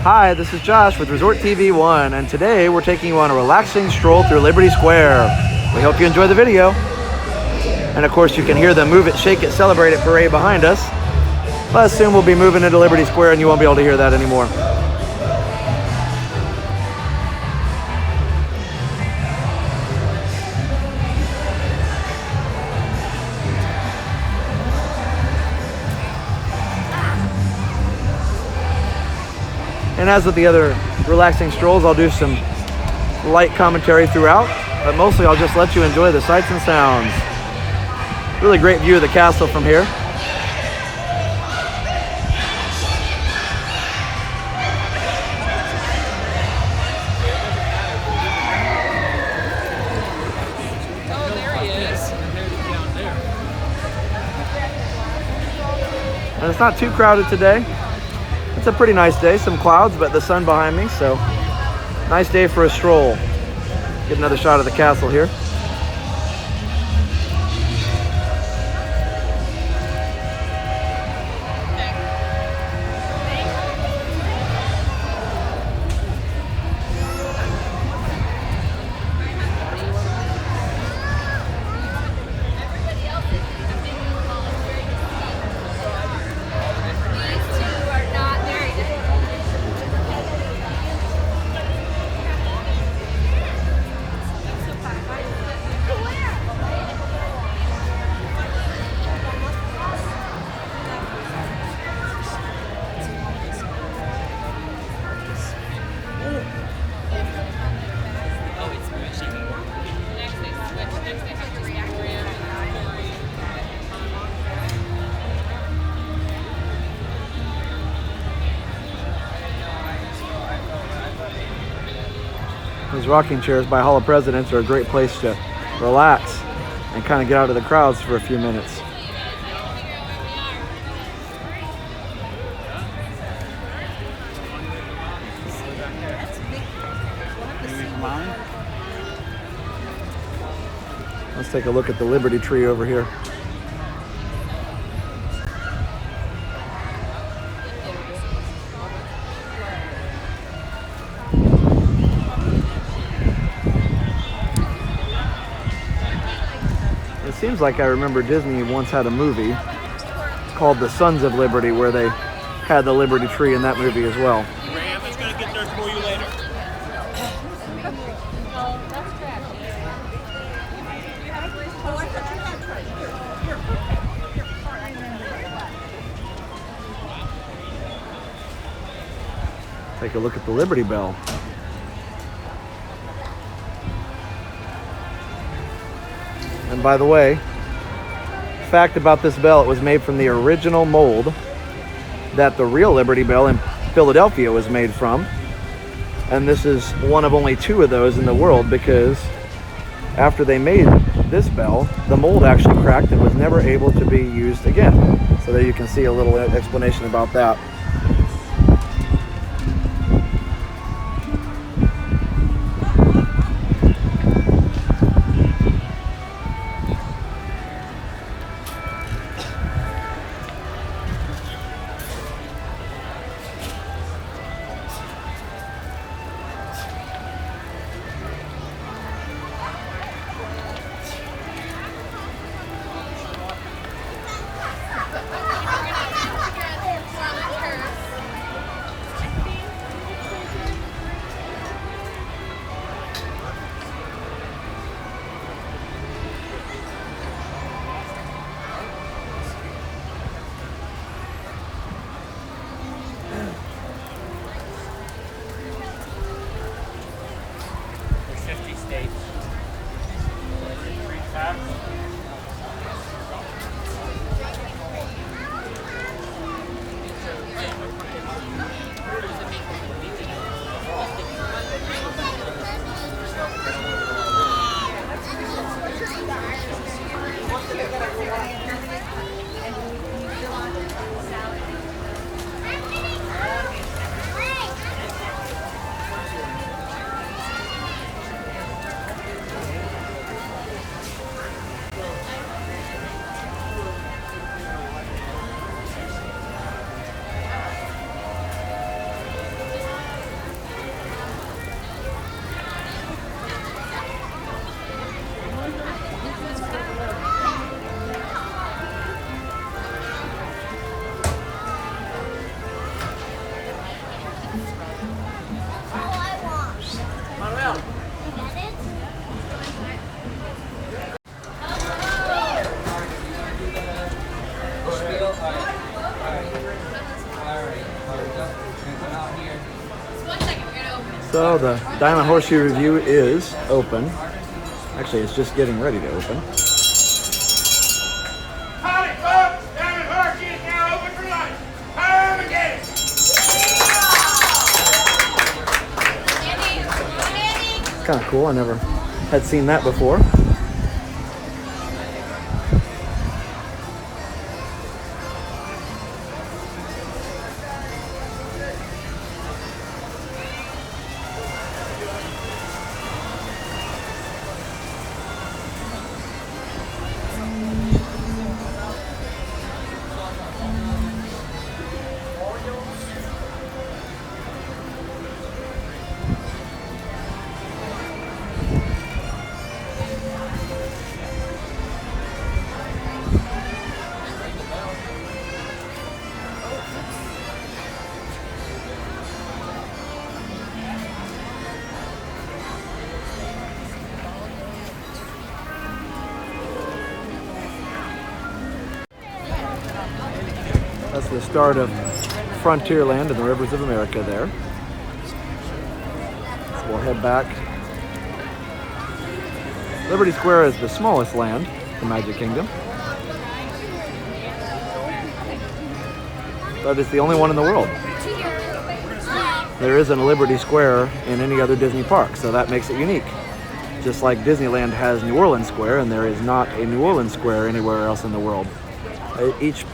Hi, this is Josh with Resort TV 1, and today we're taking you on a relaxing stroll through Liberty Square. We hope you enjoy the video. And of course you can hear the Move It, Shake It, Celebrate It parade behind us. But soon we'll be moving into Liberty Square and you won't be able to hear that anymore. And as with the other relaxing strolls, I'll do some light commentary throughout, but mostly I'll just let you enjoy the sights and sounds. Really great view of the castle from here. Oh, there he is. And it's not too crowded today. It's a pretty nice day, some clouds, but the sun behind me, so nice day for a stroll. Get another shot of the castle here. Those rocking chairs by Hall of Presidents are a great place to relax and kind of get out of the crowds for a few minutes. Let's take a look at the Liberty Tree over here. It seems like I remember Disney once had a movie called The Sons of Liberty where they had the Liberty Tree in that movie as well. Ram, it's gonna get there for you later. Take a look at the Liberty Bell. And by the way, fact about this bell, it was made from the original mold that the real Liberty Bell in Philadelphia was made from. And this is one of only 2 of those in the world because after they made this bell, the mold actually cracked and was never able to be used again. So there you can see a little explanation about that. So the Diamond Horseshoe Review is open. Actually, it's just getting ready to open. Howdy, folks! Diamond Horseshoe is now open for lunch. Come and get it. It's kind of cool. I never had seen that before. That's the start of Frontierland and the Rivers of America there. So we'll head back. Liberty Square is the smallest land in Magic Kingdom, but it's the only one in the world. There isn't a Liberty Square in any other Disney park, so that makes it unique. Just like Disneyland has New Orleans Square, and there is not a New Orleans Square anywhere else in the world. Each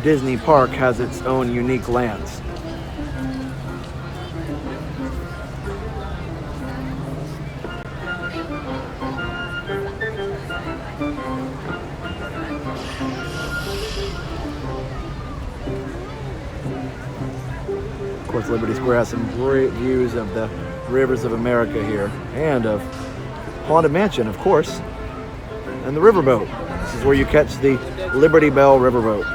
Disney park has its own unique lands. Of course, Liberty Square has some great views of the Rivers of America here, and of Haunted Mansion, of course, and the riverboat. This is where you catch the Liberty Bell riverboat.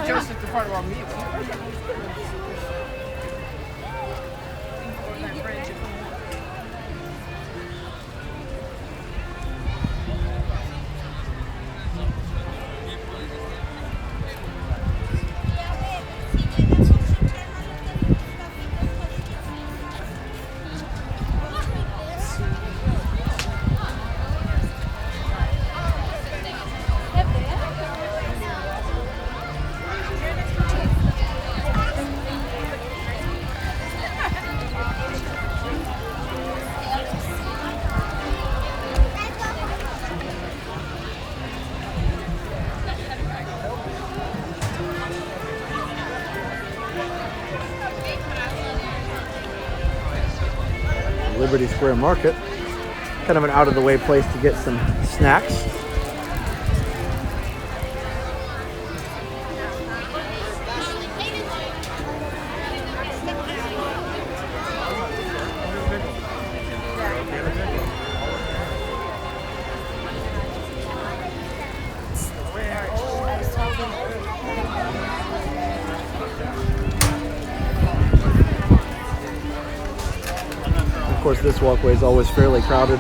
Joseph, the part of our meal. Liberty Square Market, kind of an out-of-the-way place to get some snacks. Of course, this walkway is always fairly crowded.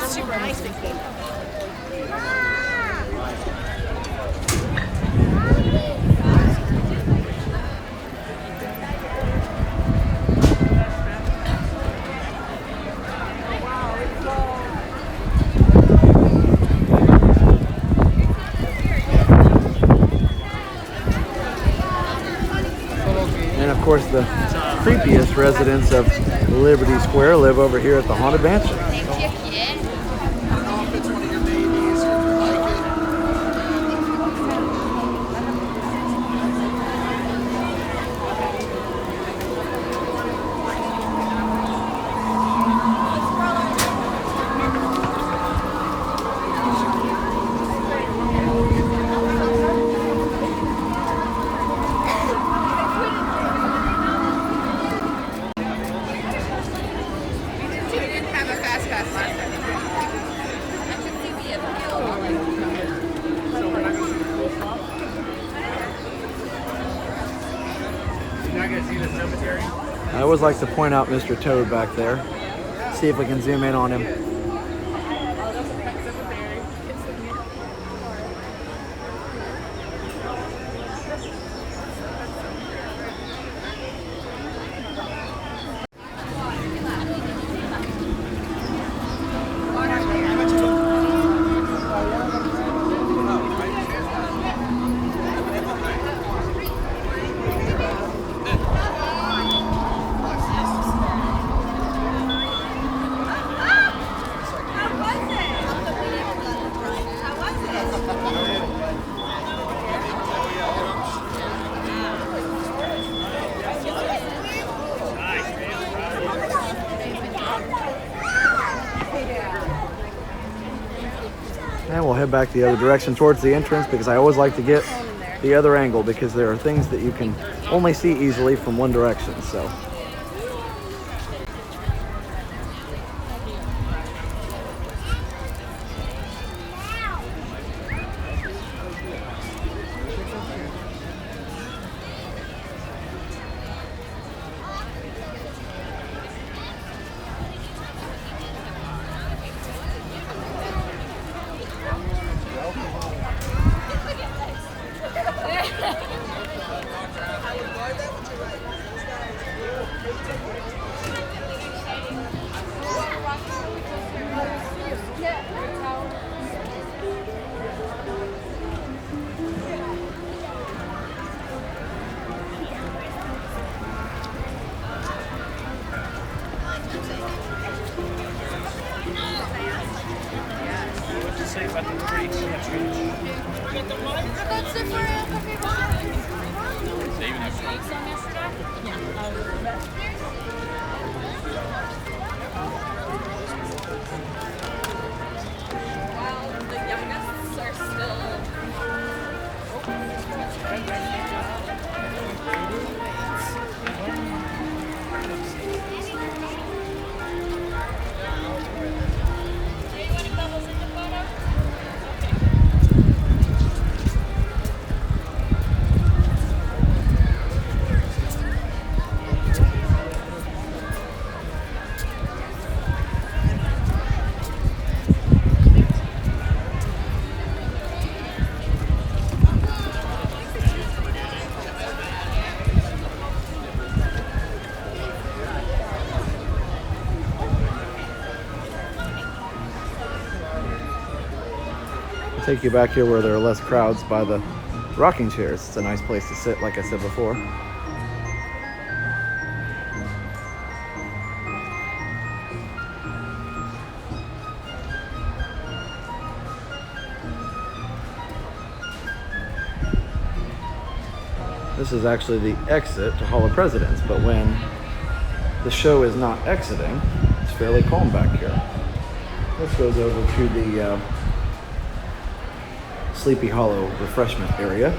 Super nice thing. And of course the creepiest residents of Liberty Square live over here at the Haunted Mansion. I always like to point out Mr. Toad back there. See if we can zoom in on him. And we'll head back the other direction towards the entrance because I always like to get the other angle because there are things that you can only see easily from one direction. So. Take you back here where there are less crowds by the rocking chairs. It's a nice place to sit, like I said before. This is actually the exit to Hall of Presidents, but when the show is not exiting, it's fairly calm back here. This goes over to the Sleepy Hollow refreshment area.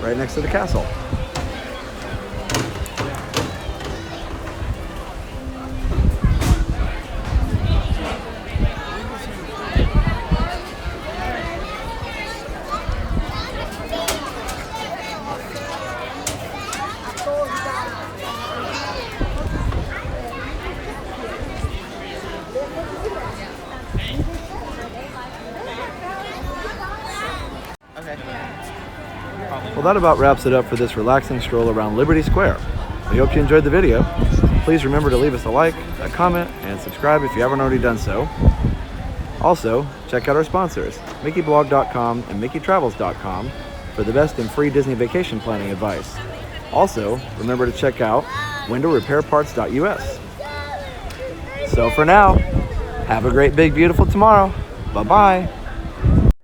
Right next to the castle. Well, that about wraps it up for this relaxing stroll around Liberty Square. We hope you enjoyed the video. Please remember to leave us a like, a comment, and subscribe if you haven't already done so. Also, check out our sponsors, MickeyBlog.com and MickeyTravels.com, for the best in free Disney vacation planning advice. Also, remember to check out WindowRepairParts.us. So for now, have a great, big, beautiful tomorrow. Bye-bye.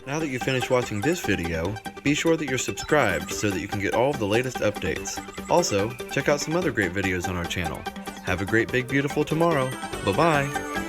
Now that you've finished watching this video, be sure that you're subscribed so that you can get all of the latest updates. Also, check out some other great videos on our channel. Have a great, big, beautiful tomorrow. Bye-bye.